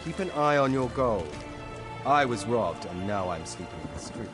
Keep an eye on your gold. I was robbed, and now I'm sleeping in the street.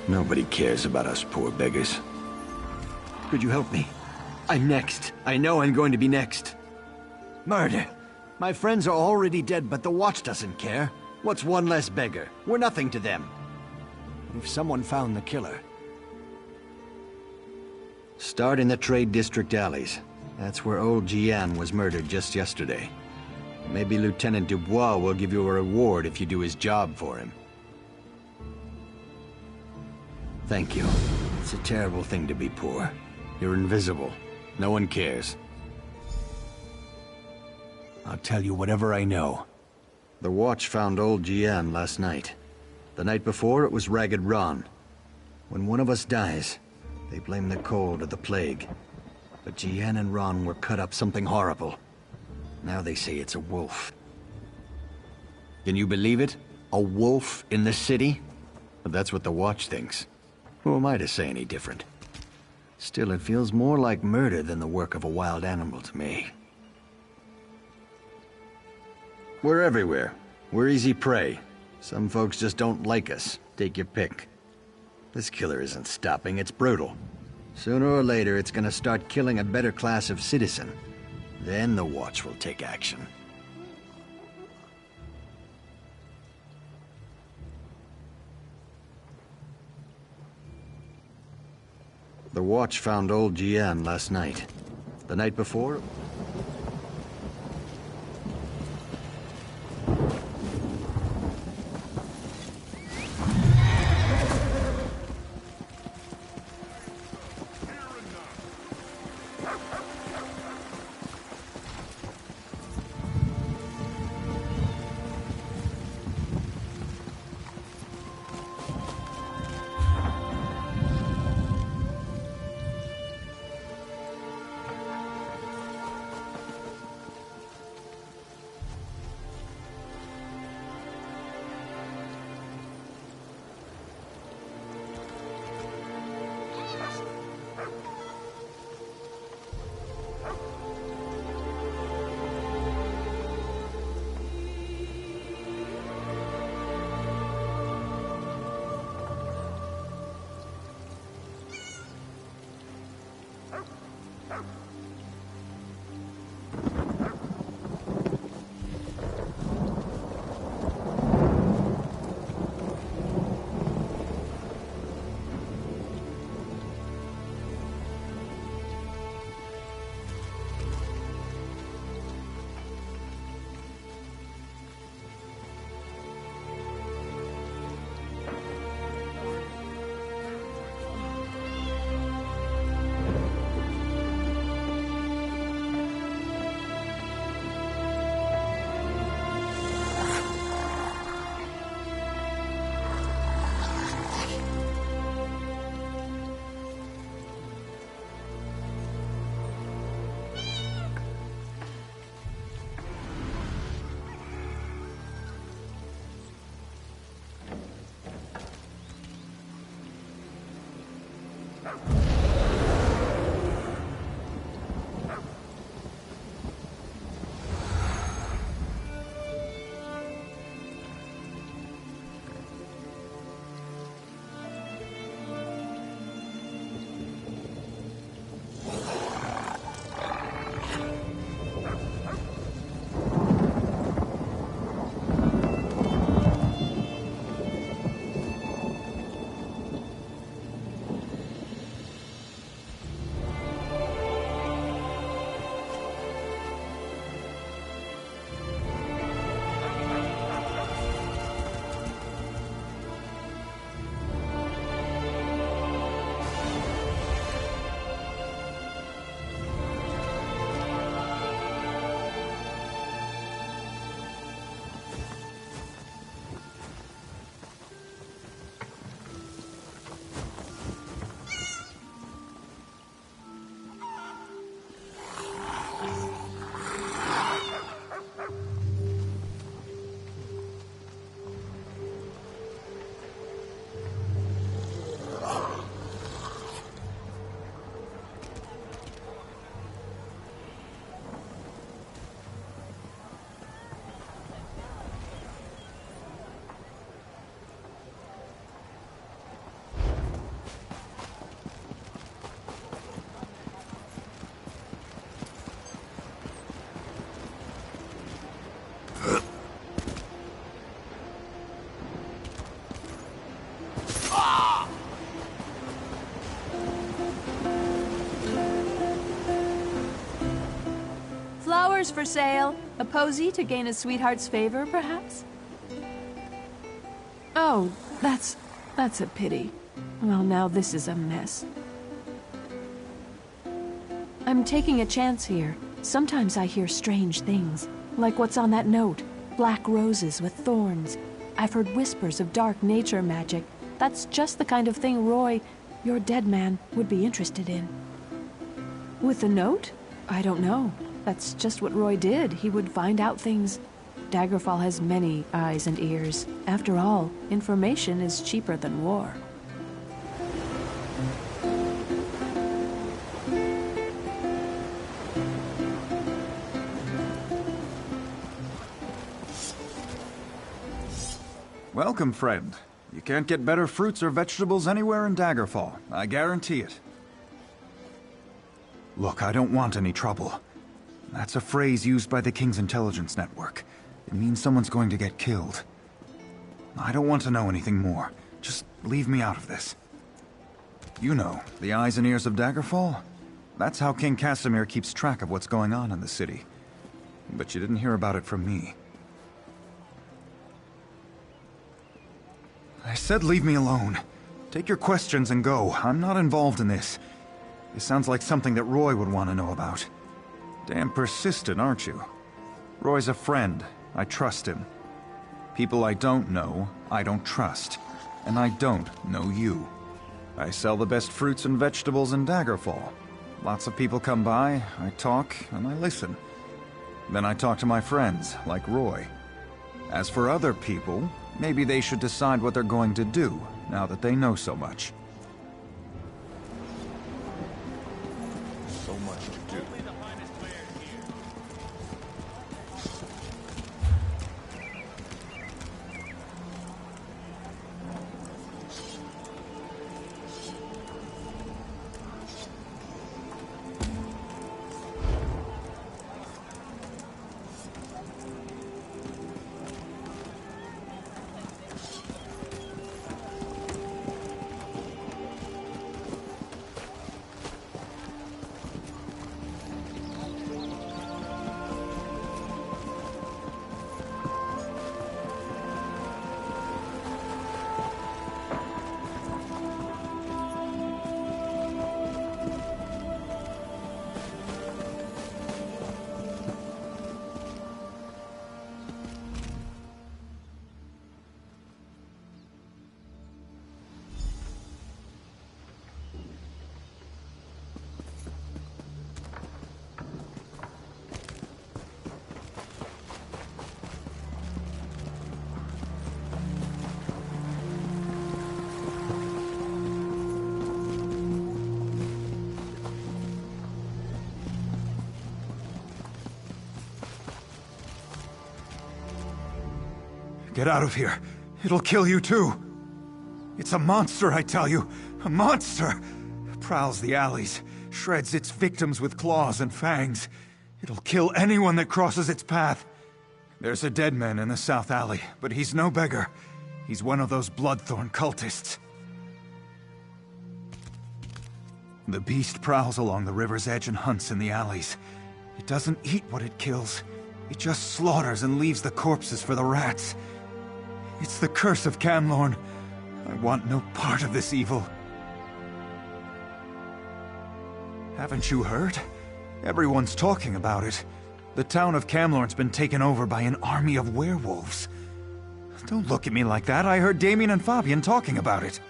Nobody cares about us poor beggars. Could you help me? I'm next. I know I'm going to be next. Murder. My friends are already dead, but the Watch doesn't care. What's one less beggar? We're nothing to them. If someone found the killer. Start in the Trade District alleys. That's where old Jian was murdered just yesterday. Maybe Lieutenant Dubois will give you a reward if you do his job for him. Thank you. It's a terrible thing to be poor. You're invisible. No one cares. I'll tell you whatever I know. The Watch found old Jian last night. The night before, it was Ragged Ron. When one of us dies, they blame the cold or the plague. But Jian and Ron were cut up something horrible. Now they say it's a wolf. Can you believe it? A wolf in the city? But that's what the Watch thinks. Who am I to say any different? Still, it feels more like murder than the work of a wild animal to me. We're everywhere. We're easy prey. Some folks just don't like us. Take your pick. This killer isn't stopping, it's brutal. Sooner or later, it's gonna start killing a better class of citizen. Then the Watch will take action. The Watch found old Jian last night. The night before... Flowers for sale. A posy to gain a sweetheart's favor, perhaps? Oh, that's a pity. Well, now this is a mess. I'm taking a chance here. Sometimes I hear strange things, like what's on that note. Black roses with thorns. I've heard whispers of dark nature magic. That's just the kind of thing Roy, your dead man, would be interested in. With the note? I don't know. That's just what Roy did. He would find out things. Daggerfall has many eyes and ears. After all, information is cheaper than war. Welcome, friend. You can't get better fruits or vegetables anywhere in Daggerfall. I guarantee it. Look, I don't want any trouble. That's a phrase used by the King's Intelligence Network. It means someone's going to get killed. I don't want to know anything more. Just leave me out of this. You know, the eyes and ears of Daggerfall? That's how King Casimir keeps track of what's going on in the city. But you didn't hear about it from me. I said leave me alone. Take your questions and go. I'm not involved in this. This sounds like something that Roy would want to know about. Damn persistent, aren't you? Roy's a friend. I trust him. People I don't know, I don't trust. And I don't know you. I sell the best fruits and vegetables in Daggerfall. Lots of people come by, I talk, and I listen. Then I talk to my friends, like Roy. As for other people, maybe they should decide what they're going to do, now that they know so much. So much to do. Get out of here. It'll kill you too. It's a monster, I tell you. A monster! Prowls the alleys, shreds its victims with claws and fangs. It'll kill anyone that crosses its path. There's a dead man in the South Alley, but he's no beggar. He's one of those Bloodthorn cultists. The beast prowls along the river's edge and hunts in the alleys. It doesn't eat what it kills. It just slaughters and leaves the corpses for the rats. It's the curse of Camlorn. I want no part of this evil. Haven't you heard? Everyone's talking about it. The town of Camlorn's been taken over by an army of werewolves. Don't look at me like that. I heard Damien and Fabian talking about it.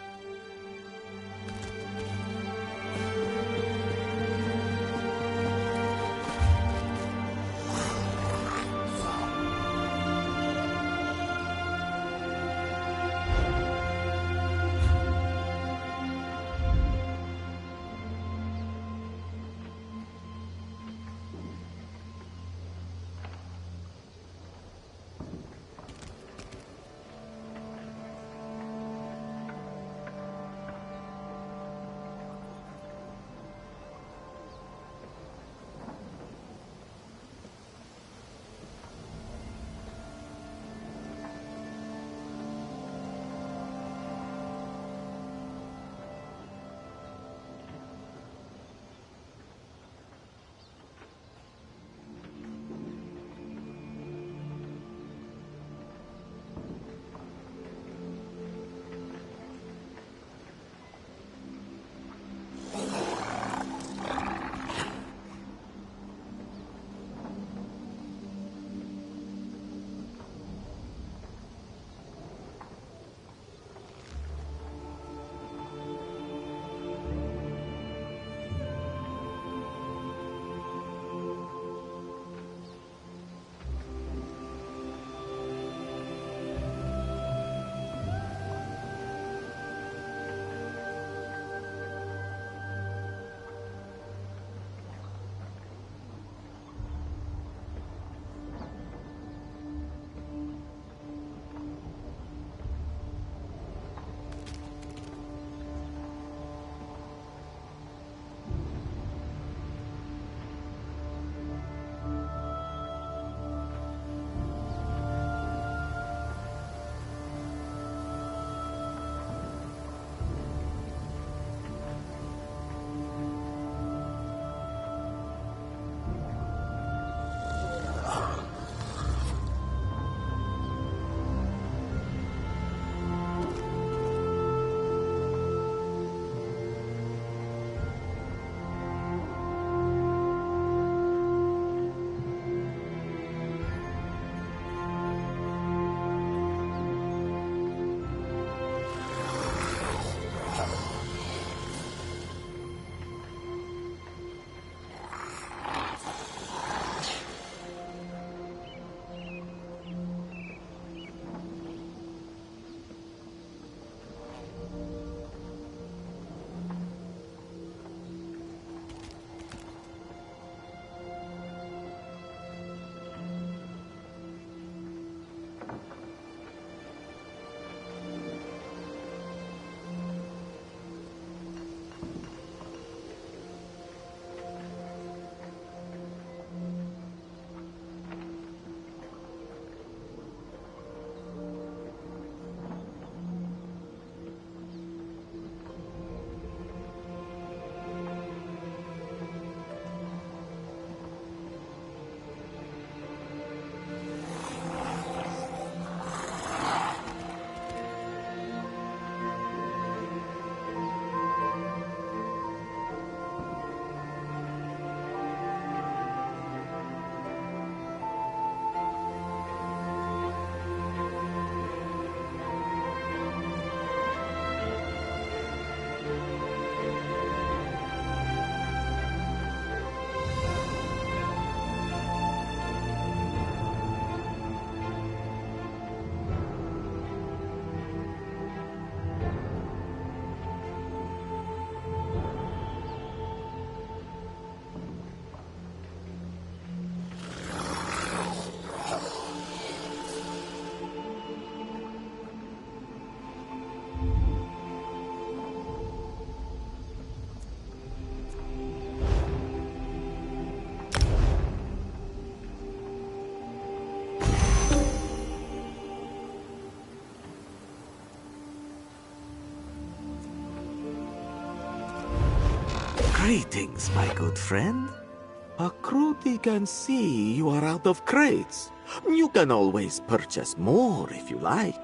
Greetings, my good friend. Akruti can see you are out of crates. You can always purchase more if you like.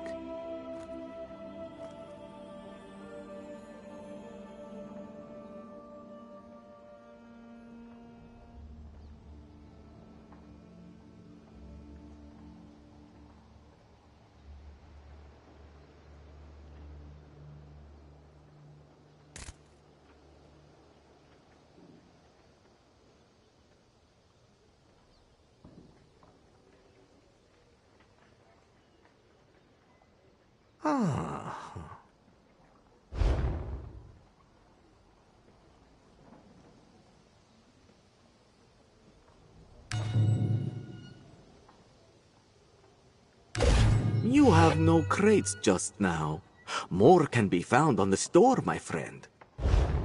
You have no crates just now. More can be found on the store, my friend.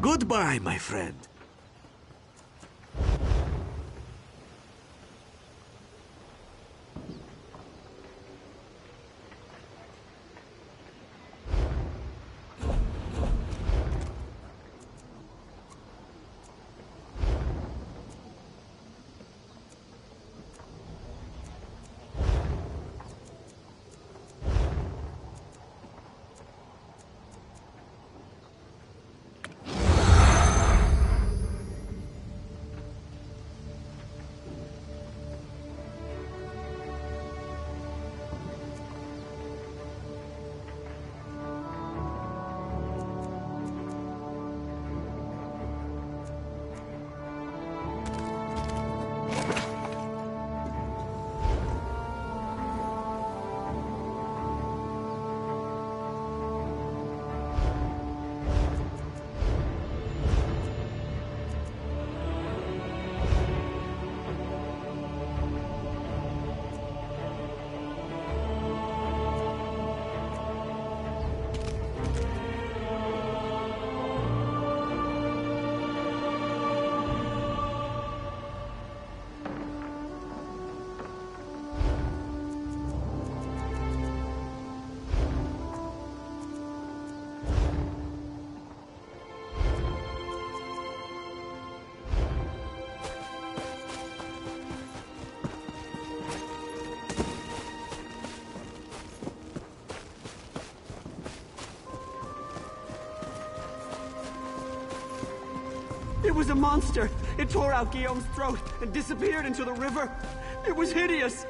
Goodbye, my friend. It was a monster! It tore out Guillaume's throat and disappeared into the river! It was hideous!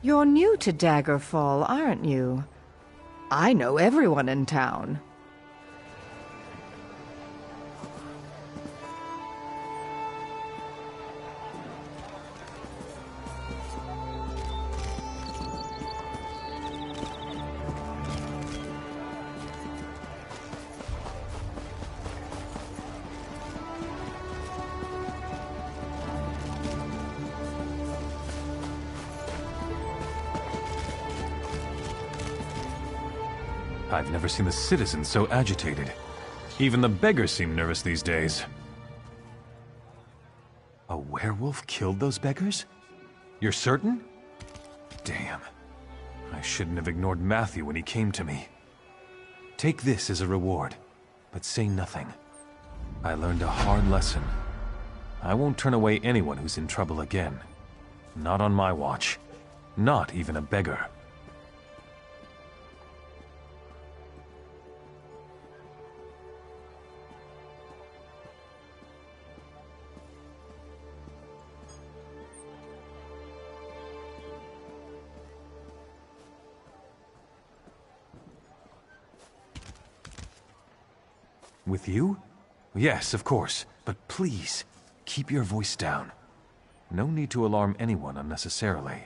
You're new to Daggerfall, aren't you? I know everyone in town. I've never seen the citizens so agitated. Even the beggars seem nervous these days. A werewolf killed those beggars? You're certain? Damn. I shouldn't have ignored Matthew when he came to me. Take this as a reward, but say nothing. I learned a hard lesson. I won't turn away anyone who's in trouble again. Not on my watch. Not even a beggar. With you? Yes, of course. But please, keep your voice down. No need to alarm anyone unnecessarily.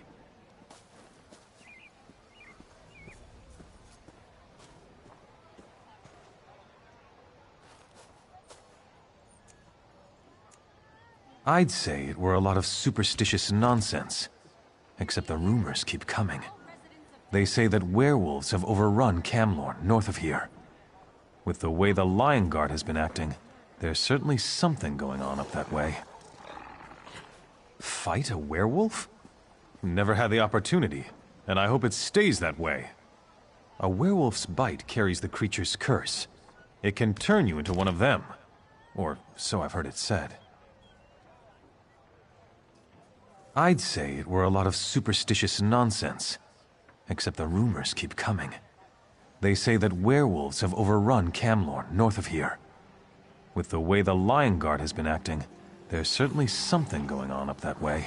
I'd say it were a lot of superstitious nonsense. Except the rumors keep coming. They say that werewolves have overrun Camlorn, north of here. With the way the Lion Guard has been acting, there's certainly something going on up that way. Fight a werewolf? Never had the opportunity, and I hope it stays that way. A werewolf's bite carries the creature's curse. It can turn you into one of them. Or so I've heard it said. I'd say it were a lot of superstitious nonsense. Except the rumors keep coming. They say that werewolves have overrun Camlorn, north of here. With the way the Lion Guard has been acting, there's certainly something going on up that way.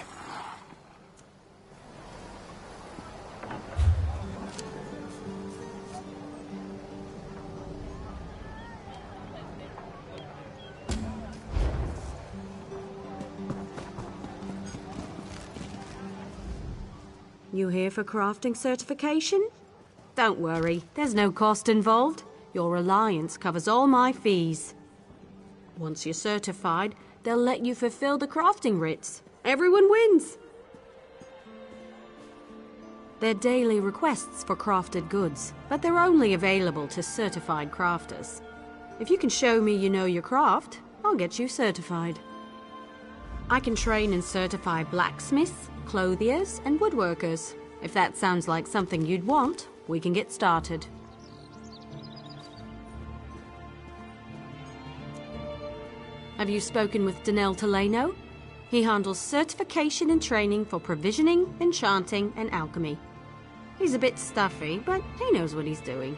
You here for crafting certification? Don't worry, there's no cost involved. Your alliance covers all my fees. Once you're certified, they'll let you fulfill the crafting writs. Everyone wins! They're daily requests for crafted goods, but they're only available to certified crafters. If you can show me you know your craft, I'll get you certified. I can train and certify blacksmiths, clothiers, and woodworkers. If that sounds like something you'd want, we can get started. Have you spoken with Danel Teleno? He handles certification and training for provisioning, enchanting, and alchemy. He's a bit stuffy, but he knows what he's doing.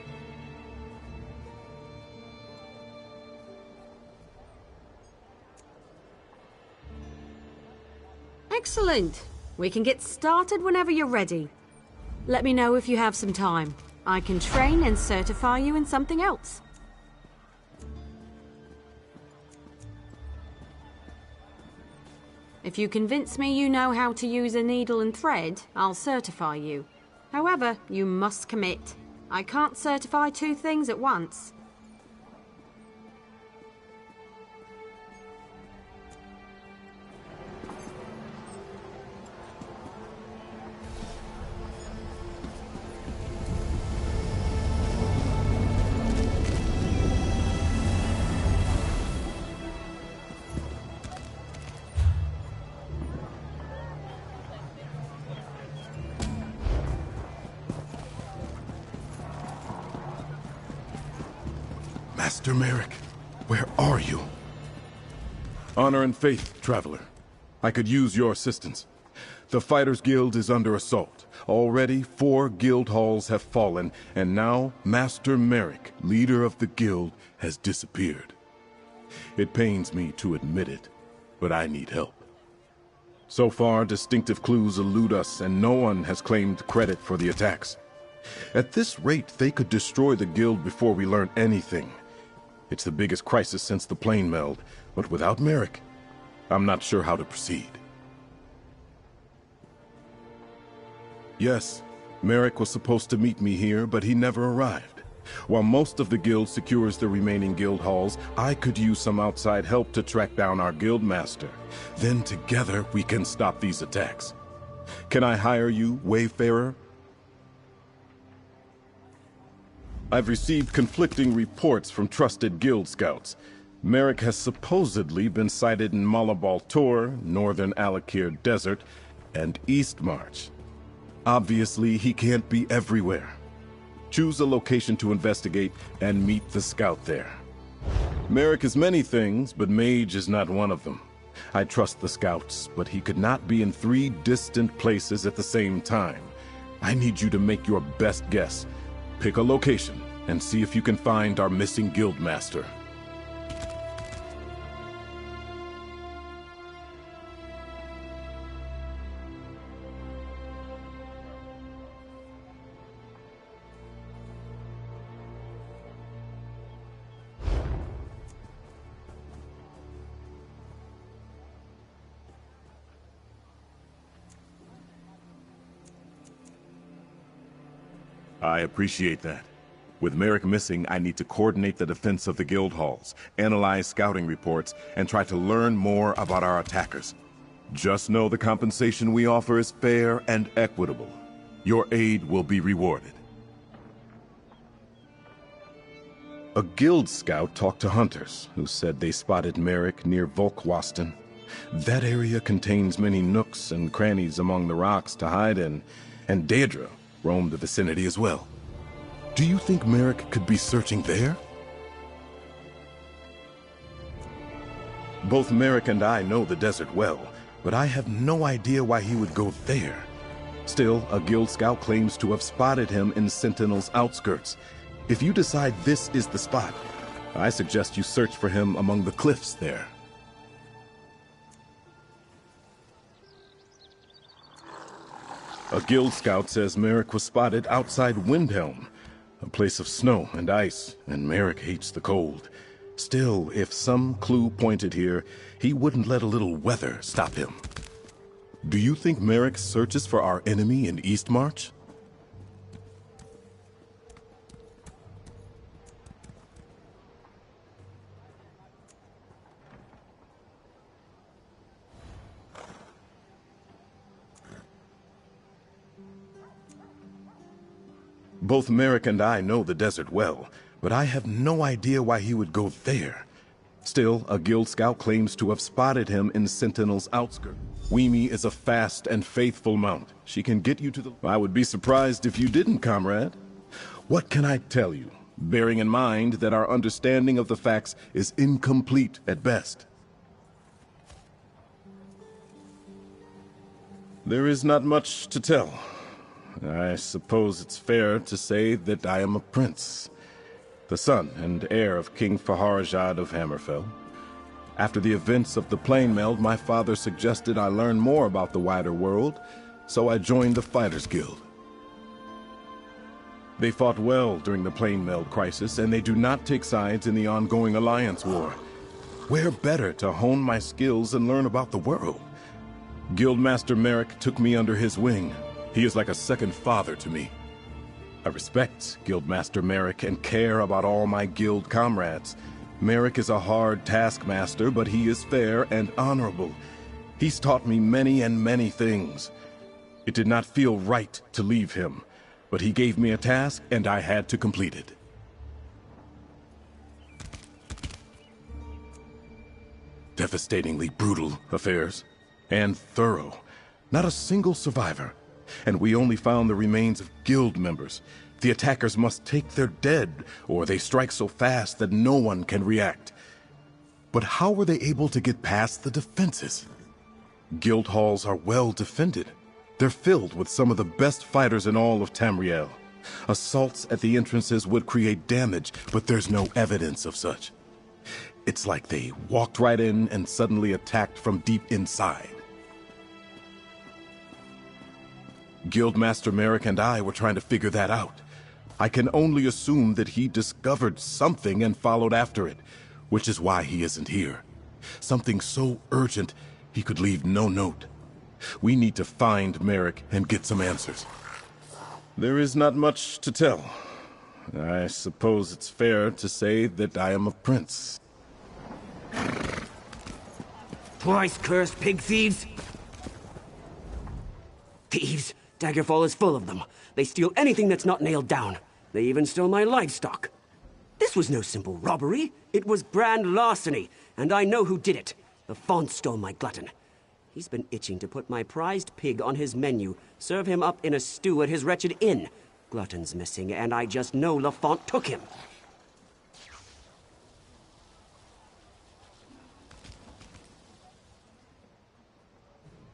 Excellent! We can get started whenever you're ready. Let me know if you have some time. I can train and certify you in something else. If you convince me you know how to use a needle and thread, I'll certify you. However, you must commit. I can't certify two things at once. Master Merrick, where are you? Honor and faith, traveler. I could use your assistance. The Fighters Guild is under assault. Already 4 guild halls have fallen, and now Master Merrick, leader of the guild, has disappeared. It pains me to admit it, but I need help. So far, distinctive clues elude us, and no one has claimed credit for the attacks. At this rate, they could destroy the guild before we learn anything. It's the biggest crisis since the plane meld, but without Merrick, I'm not sure how to proceed. Yes, Merrick was supposed to meet me here, but he never arrived. While most of the guild secures the remaining guild halls, I could use some outside help to track down our guild master. Then together we can stop these attacks. Can I hire you, Wayfarer? I've received conflicting reports from trusted guild scouts. Merrick has supposedly been sighted in Malabal Tor, northern Alakir Desert, and Eastmarch. Obviously, he can't be everywhere. Choose a location to investigate and meet the scout there. Merrick is many things, but mage is not one of them. I trust the scouts, but he could not be in 3 distant places at the same time. I need you to make your best guess. Pick a location and see if you can find our missing guild master. I appreciate that. With Merrick missing, I need to coordinate the defense of the guild halls, analyze scouting reports, and try to learn more about our attackers. Just know the compensation we offer is fair and equitable. Your aid will be rewarded. A guild scout talked to hunters who said they spotted Merrick near Volkwaston. That area contains many nooks and crannies among the rocks to hide in, and Daedra roamed the vicinity as well. Do you think Merrick could be searching there? Both Merrick and I know the desert well, but I have no idea why he would go there. Still, a guild scout claims to have spotted him in Sentinel's outskirts. If you decide this is the spot, I suggest you search for him among the cliffs there. A guild scout says Merrick was spotted outside Windhelm, a place of snow and ice, and Merrick hates the cold. Still, if some clue pointed here, he wouldn't let a little weather stop him. Do you think Merrick searches for our enemy in Eastmarch? Both Merrick and I know the desert well, but I have no idea why he would go there. Still, a guild scout claims to have spotted him in Sentinel's outskirts. Weemy is a fast and faithful mount. She can get you to the... I would be surprised if you didn't, comrade. What can I tell you, bearing in mind that our understanding of the facts is incomplete at best? There is not much to tell. I suppose it's fair to say that I am a prince, the son and heir of King Faharajad of Hammerfell. After the events of the plane meld, my father suggested I learn more about the wider world, so I joined the Fighters Guild. They fought well during the plane meld crisis, and they do not take sides in the ongoing Alliance War. Where better to hone my skills and learn about the world? Guildmaster Merrick took me under his wing. He is like a second father to me. I respect Guildmaster Merrick and care about all my guild comrades. Merrick is a hard taskmaster, but he is fair and honorable. He's taught me many and many things. It did not feel right to leave him, but he gave me a task and I had to complete it. Devastatingly brutal affairs, and thorough. Not a single survivor. And we only found the remains of guild members. The attackers must take their dead, or they strike so fast that no one can react. But how were they able to get past the defenses? Guild halls are well defended. They're filled with some of the best fighters in all of Tamriel. Assaults at the entrances would create damage, but there's no evidence of such. It's like they walked right in and suddenly attacked from deep inside. Guildmaster Merrick and I were trying to figure that out. I can only assume that he discovered something and followed after it, which is why he isn't here. Something so urgent, he could leave no note. We need to find Merrick and get some answers. There is not much to tell. I suppose it's fair to say that I am a prince. Twice cursed pig thieves! Thieves! Daggerfall is full of them. They steal anything that's not nailed down. They even stole my livestock. This was no simple robbery. It was brand larceny, and I know who did it. The Font stole my glutton. He's been itching to put my prized pig on his menu, serve him up in a stew at his wretched inn. Glutton's missing, and I just know Lafont took him.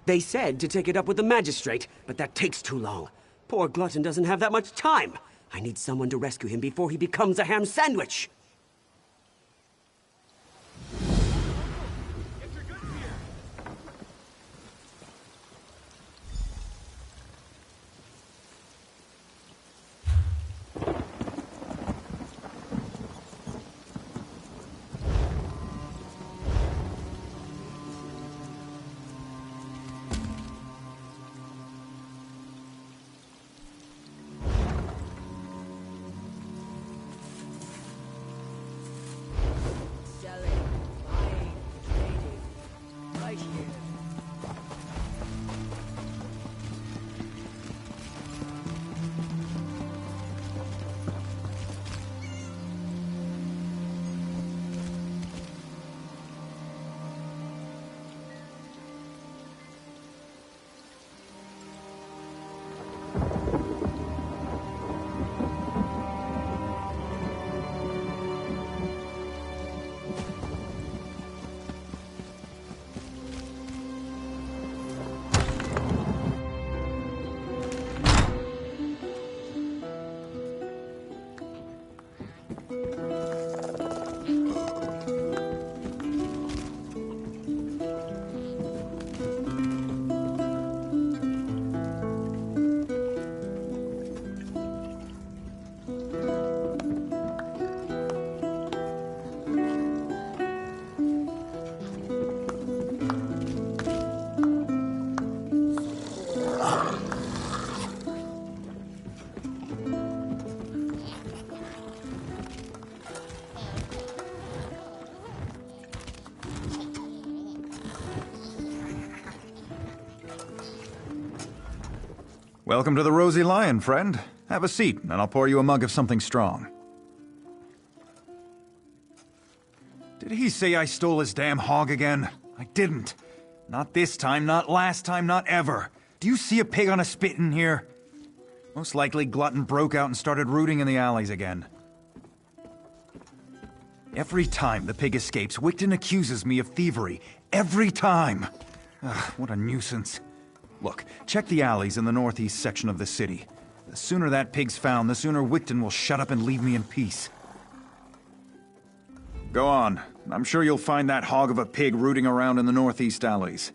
They said to take it up with the magistrate, but that takes too long. Poor Glutton doesn't have that much time. I need someone to rescue him before he becomes a ham sandwich. Welcome to the Rosy Lion, friend. Have a seat, and I'll pour you a mug of something strong. Did he say I stole his damn hog again? I didn't. Not this time, not last time, not ever. Do you see a pig on a spit in here? Most likely Glutton broke out and started rooting in the alleys again. Every time the pig escapes, Wigton accuses me of thievery. Every time! Ugh, what a nuisance. Look, check the alleys in the northeast section of the city. The sooner that pig's found, the sooner Wigton will shut up and leave me in peace. Go on. I'm sure you'll find that hog of a pig rooting around in the northeast alleys.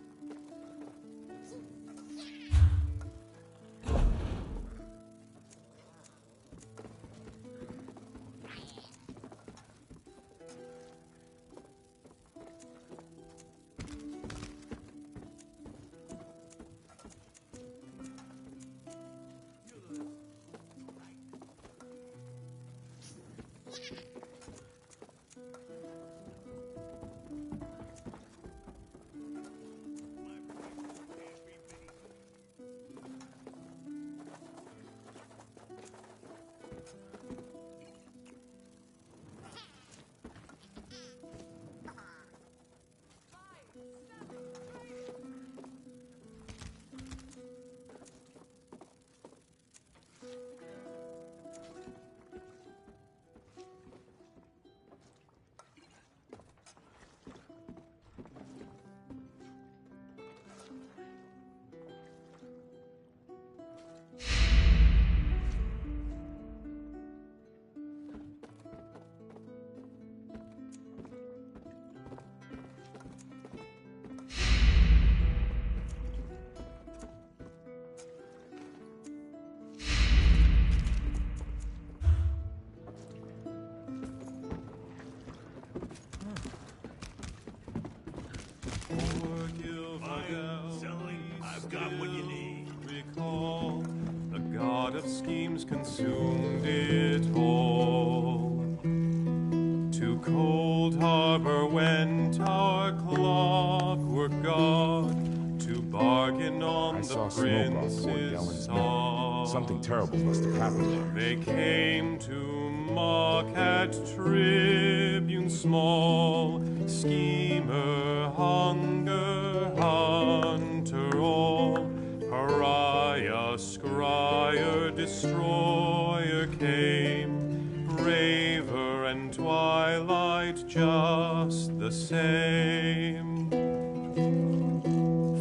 got what you need. Recall, the god of schemes consumed it all. To Cold Harbor went our clockwork god to bargain on the prince's song. Something terrible must have happened there. They came to mock at Tribune small, schemer, hunger, hunter, all, pariah, scryer, destroyer came, braver and twilight just the same.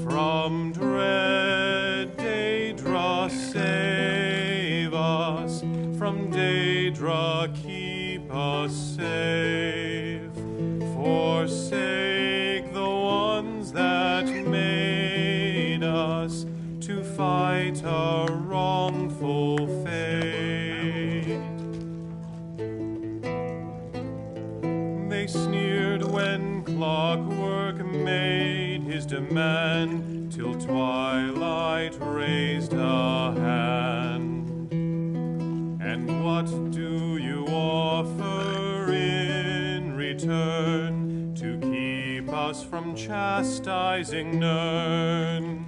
From dread Daedra save us, from Daedra keep us safe. Forsake the ones that made us to fight a wrongful fate. They sneered when Clockwork made his demand, till Twilight raised a hand. And what do you offer in return to keep us from chastising Nern?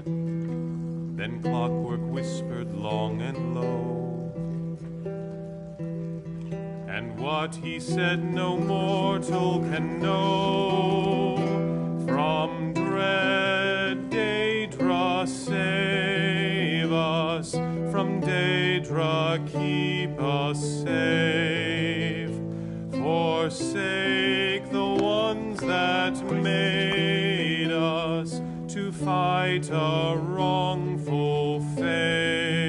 Then Clockwork whispered long and low, and what he said no mortal can know. From dread Daedra save us, from Daedra keep us safe. Forsake the ones that made us to fight a wrongful fate.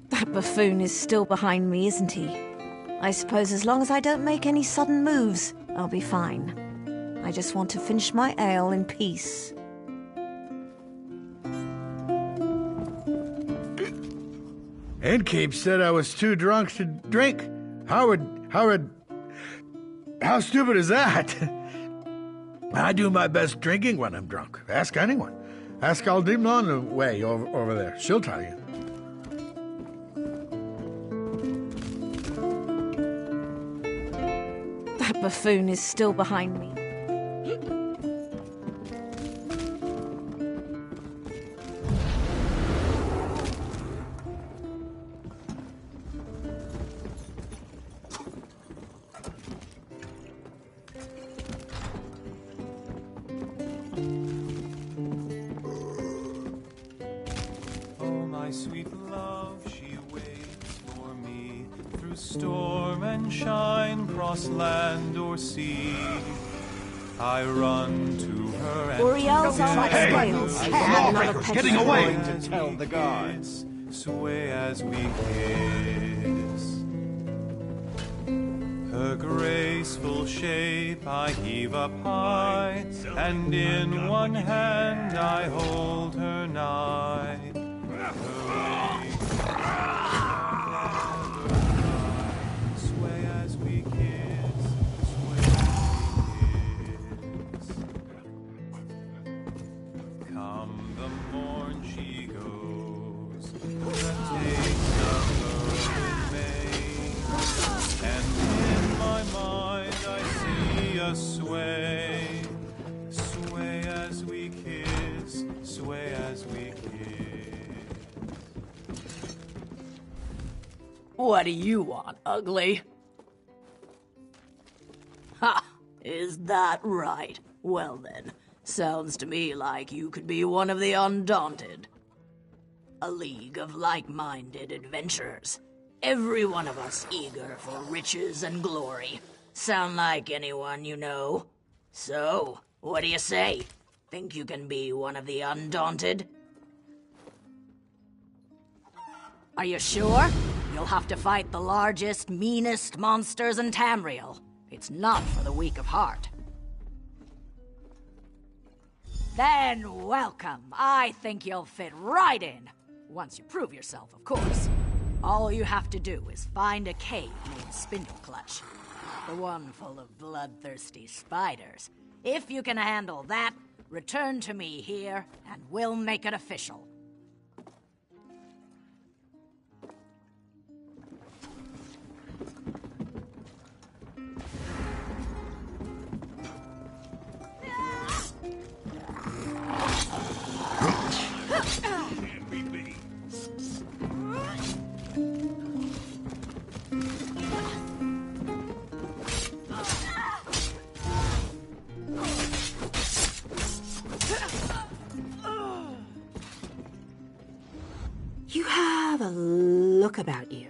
That buffoon is still behind me, isn't he? I suppose as long as I don't make any sudden moves, I'll be fine. I just want to finish my ale in peace. Innkeep said I was too drunk to drink. How stupid is that? I do my best drinking when I'm drunk. Ask anyone. Ask Aldimna on the way over there. She'll tell you. That buffoon is still behind me. Oh, my sweet love, she waits for me through storm and shine, cross land or sea. I run to her and Uriel's on my scales. Lawbreakers getting away! To tell the guards. Sway as we kiss. Her graceful shape I heave up high, and in one hand I hold her nigh. Sway as we kiss, sway as we kiss. Come the morn she goes, the taste of her remains, and in my mind I see a sway, sway as we kiss, sway as we kiss. What do you want, ugly? Ha! Is that right? Well then, sounds to me like you could be one of the Undaunted. A league of like-minded adventurers. Every one of us eager for riches and glory. Sound like anyone you know? So, what do you say? Think you can be one of the Undaunted? Are you sure? You'll have to fight the largest, meanest monsters in Tamriel. It's not for the weak of heart. Then welcome. I think you'll fit right in. Once you prove yourself, of course. All you have to do is find a cave named Spindle Clutch. The one full of bloodthirsty spiders. If you can handle that, return to me here, and we'll make it official. You have a look about you.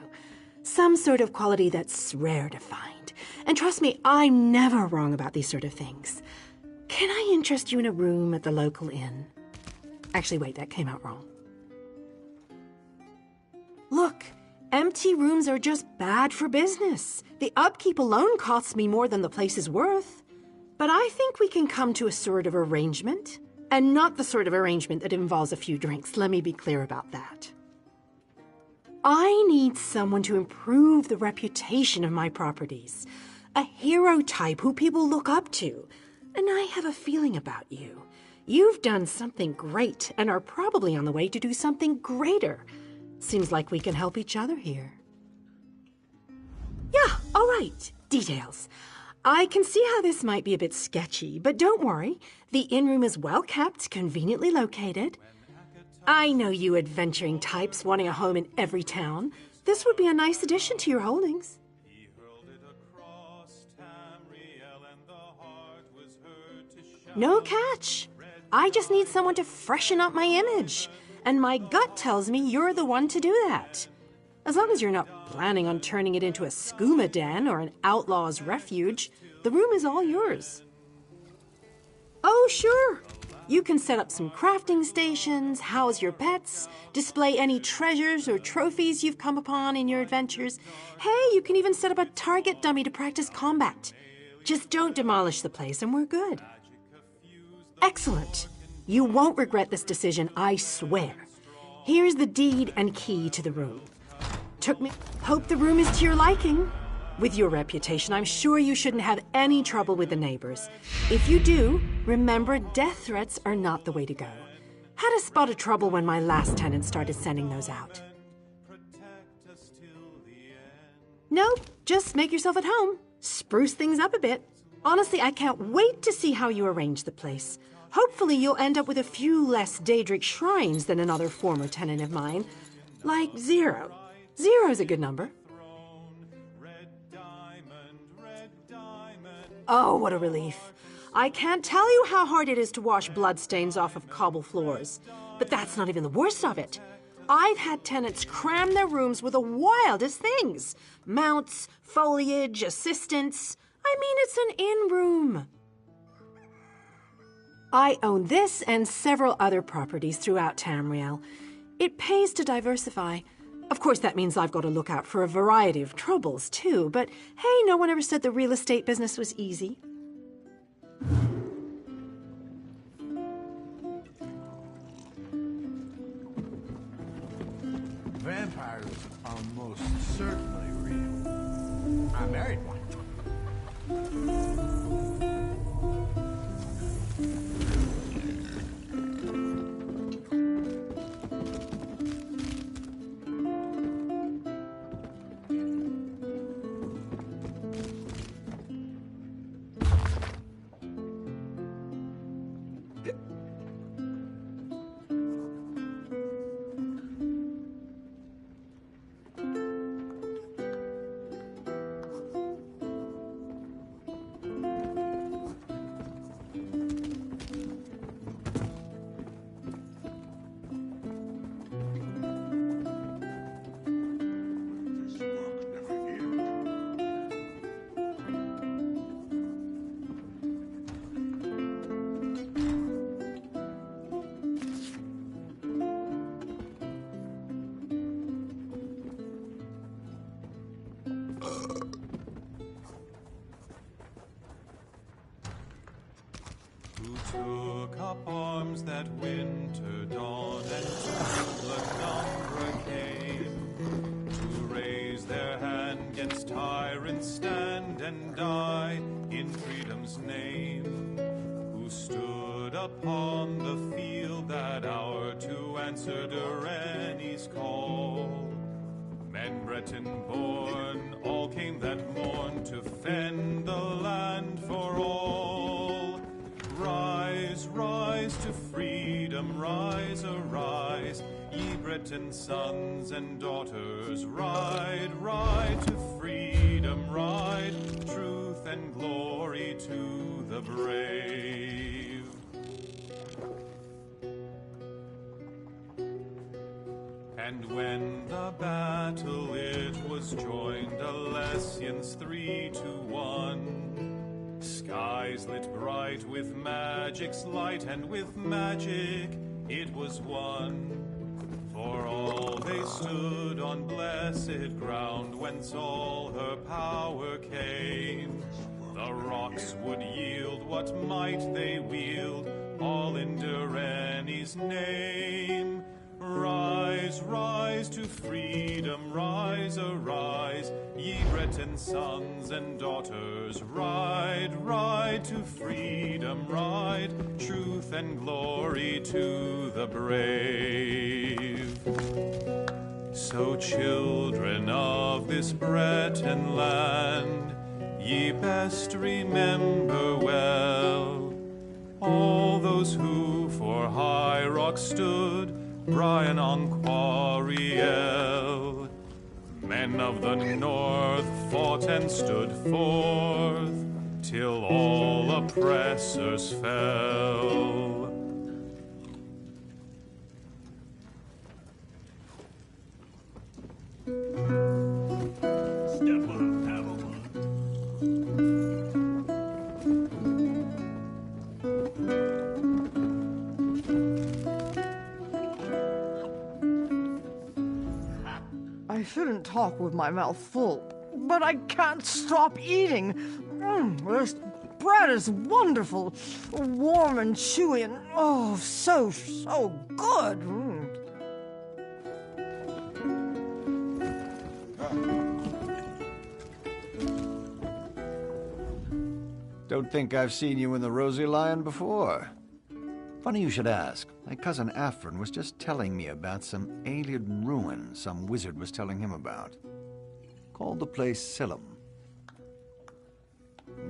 Some sort of quality that's rare to find. And trust me, I'm never wrong about these sort of things. Can I interest you in a room at the local inn? Actually, wait, that came out wrong. Look, empty rooms are just bad for business. The upkeep alone costs me more than the place is worth. But I think we can come to a sort of arrangement. And not the sort of arrangement that involves a few drinks. Let me be clear about that. I need someone to improve the reputation of my properties. A hero type who people look up to. And I have a feeling about you. You've done something great and are probably on the way to do something greater. Seems like we can help each other here. Yeah, all right. Details. I can see how this might be a bit sketchy, but don't worry. The inn room is well kept, conveniently located. I know you adventuring types wanting a home in every town. This would be a nice addition to your holdings. No catch. I just need someone to freshen up my image. And my gut tells me you're the one to do that. As long as you're not planning on turning it into a skooma den or an outlaw's refuge, the room is all yours. Oh, sure. You can set up some crafting stations, house your pets, display any treasures or trophies you've come upon in your adventures. Hey, you can even set up a target dummy to practice combat. Just don't demolish the place and we're good. Excellent. You won't regret this decision, I swear. Here's the deed and key to the room. Hope the room is to your liking. With your reputation, I'm sure you shouldn't have any trouble with the neighbors. If you do, remember death threats are not the way to go. Had a spot of trouble when my last tenant started sending those out. Nope, just make yourself at home. Spruce things up a bit. Honestly, I can't wait to see how you arrange the place. Hopefully you'll end up with a few less Daedric shrines than another former tenant of mine. Like 0. 0's a good number. Oh, what a relief. I can't tell you how hard it is to wash bloodstains off of cobble floors. But that's not even the worst of it. I've had tenants cram their rooms with the wildest things. Mounts, foliage, assistants. I mean, it's an inn room. I own this and several other properties throughout Tamriel. It pays to diversify. Of course, that means I've got to look out for a variety of troubles, too. But hey, no one ever said the real estate business was easy. Vampires are most certainly real. I married one. took up arms that winter dawn, and to the number came to raise their hand against tyrants, stand and die in freedom's name. Who stood upon the field that hour to answer Durrani's call. Men Breton born, all came that morn to fend the land for all. Rise, rise to freedom, rise, arise, ye Breton sons and daughters. Ride, ride to freedom, ride, truth and glory to the brave. And when the battle it was joined, Alessians 3-1. Skies lit bright with magic's light, and with magic it was won. For all they stood on blessed ground, whence all her power came. The rocks would yield what might they wield, all in Durrani's name. Rise, rise to freedom, rise, arise, ye Breton sons and daughters. Ride, ride to freedom, ride, truth and glory to the brave. So children of this Breton land, ye best remember well all those who for High Rock stood, Brian on Quarriel. Men of the north fought and stood forth till all oppressors fell. Step up, Padawan. I shouldn't talk with my mouth full, but I can't stop eating. This bread is wonderful, warm and chewy, and oh, so good. Don't think I've seen you in the Rosy Lion before. Funny you should ask. My cousin Afrin was just telling me about some Ayleid ruin some wizard was telling him about. Called the place Silim.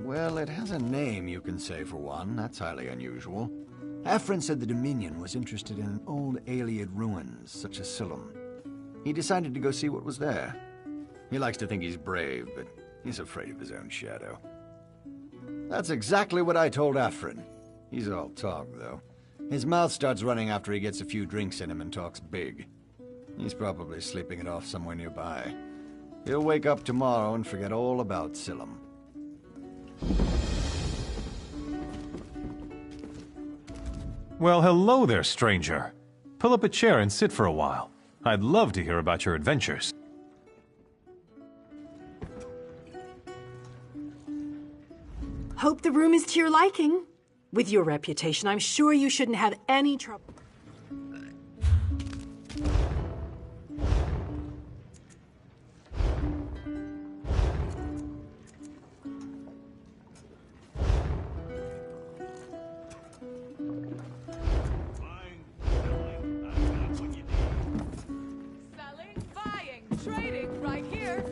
Well, it has a name, you can say, for one. That's highly unusual. Afrin said the Dominion was interested in old Ayleid ruins, such as Silim. He decided to go see what was there. He likes to think he's brave, but he's afraid of his own shadow. That's exactly what I told Afrin. He's all talk, though. His mouth starts running after he gets a few drinks in him and talks big. He's probably sleeping it off somewhere nearby. He'll wake up tomorrow and forget all about Silim. Well, hello there, stranger. Pull up a chair and sit for a while. I'd love to hear about your adventures. Hope the room is to your liking. With your reputation, I'm sure you shouldn't have any trouble. Selling, buying, trading right here.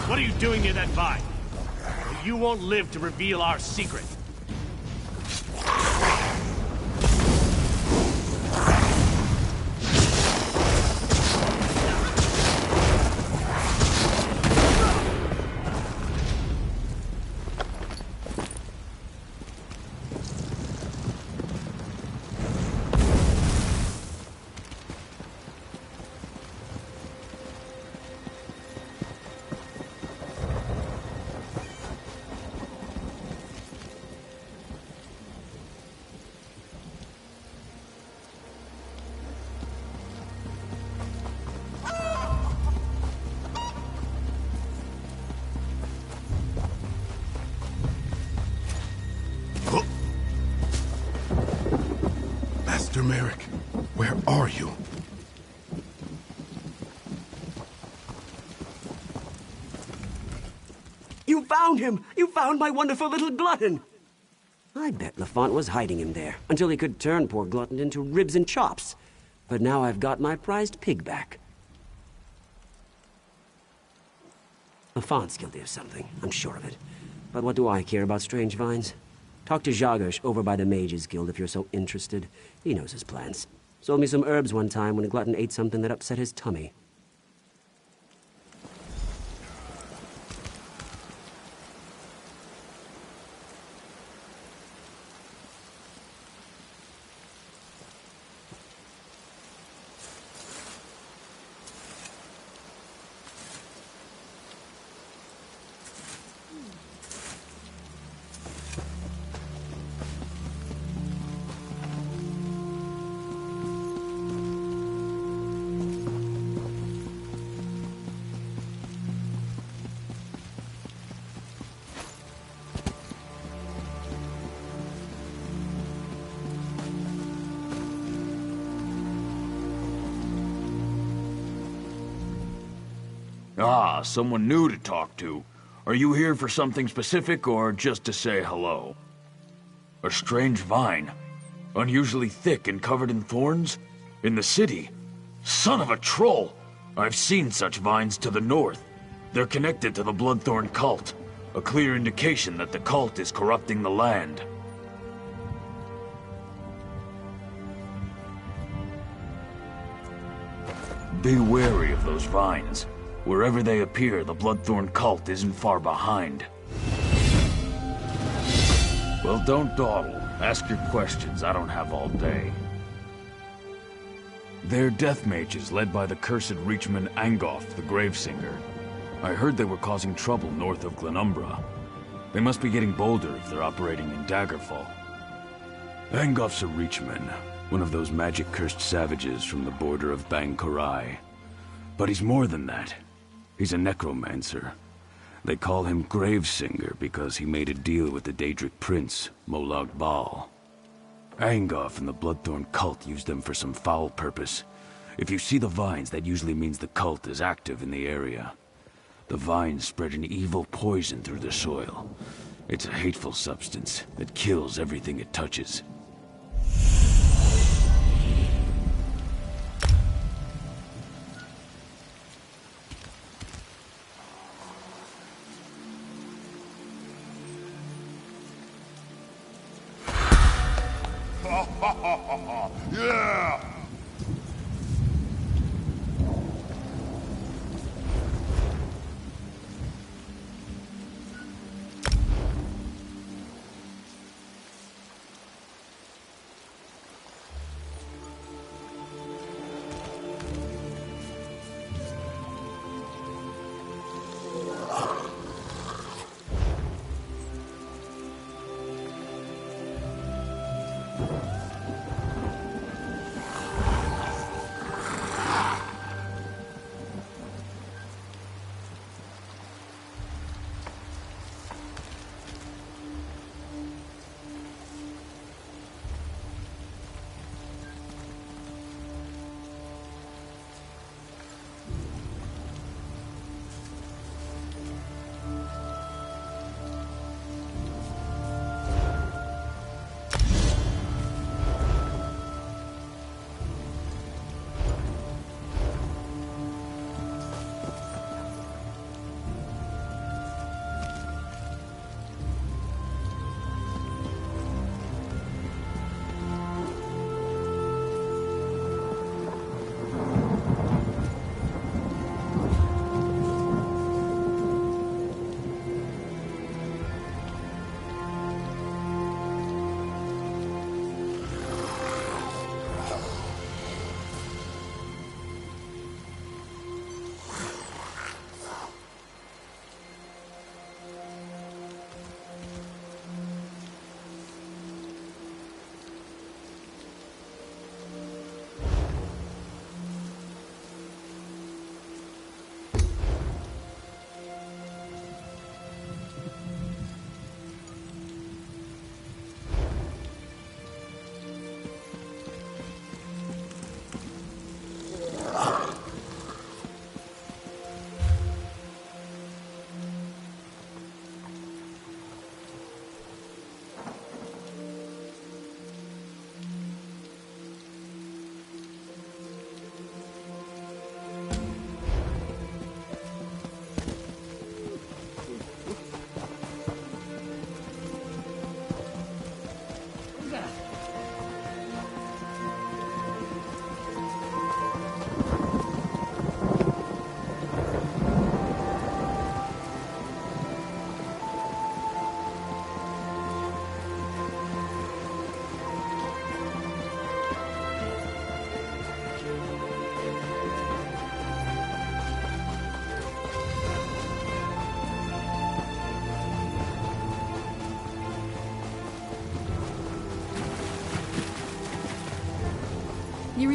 What are you doing near that vine? You won't live to reveal our secret. Merrick, where are you? You found him! You found my wonderful little glutton! I bet Lafont was hiding him there, until he could turn poor Glutton into ribs and chops. But now I've got my prized pig back. Lafont's guilty of something, I'm sure of it. But what do I care about strange vines? Talk to Jagersh over by the Mages Guild if you're so interested. He knows his plans. Sold me some herbs one time when Glutton ate something that upset his tummy. Ah, someone new to talk to. Are you here for something specific or just to say hello? A strange vine. Unusually thick and covered in thorns? In the city? Son of a troll! I've seen such vines to the north. They're connected to the Bloodthorn cult. A clear indication that the cult is corrupting the land. Be wary of those vines. Wherever they appear, the Bloodthorn cult isn't far behind. Well, don't dawdle. Ask your questions. I don't have all day. They're death mages led by the cursed Reachman Angoff, the Gravesinger. I heard they were causing trouble north of Glenumbra. They must be getting bolder if they're operating in Daggerfall. Angoff's a Reachman, one of those magic-cursed savages from the border of Bang Korai. But he's more than that. He's a necromancer. They call him Gravesinger because he made a deal with the Daedric prince, Molag Bal. Angoff and the Bloodthorn cult used them for some foul purpose. If you see the vines, that usually means the cult is active in the area. The vines spread an evil poison through the soil. It's a hateful substance that kills everything it touches. Yeah!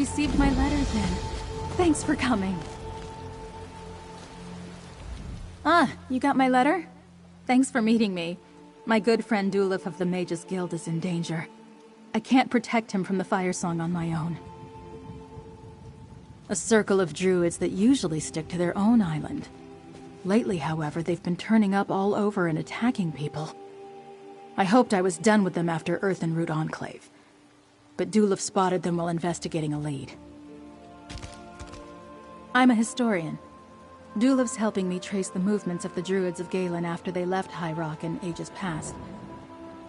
received my letter then. Thanks for coming. Ah, you got my letter? Thanks for meeting me. My good friend Dulif of the Mages Guild is in danger. I can't protect him from the Fire Song on my own. A circle of druids that usually stick to their own island. Lately, however, they've been turning up all over and attacking people. I hoped I was done with them after Earthenroot Enclave. But Dulif spotted them while investigating a lead. I'm a historian. Dulif's helping me trace the movements of the druids of Galen after they left High Rock in ages past.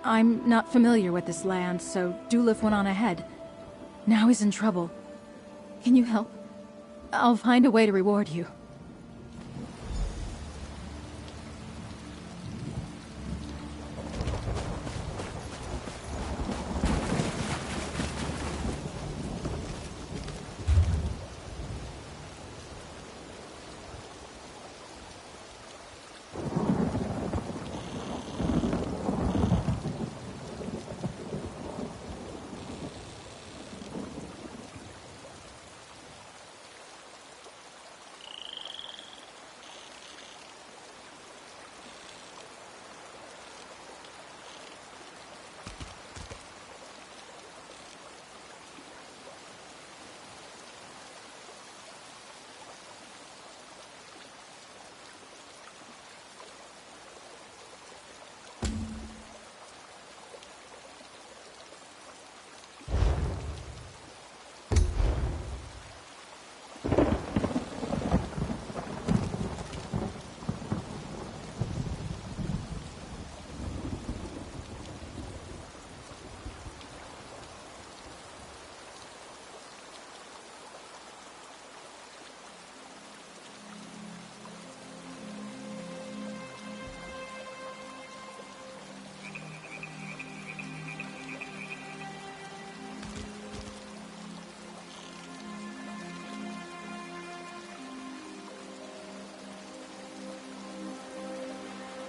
I'm not familiar with this land, so Dulif went on ahead. Now he's in trouble. Can you help? I'll find a way to reward you.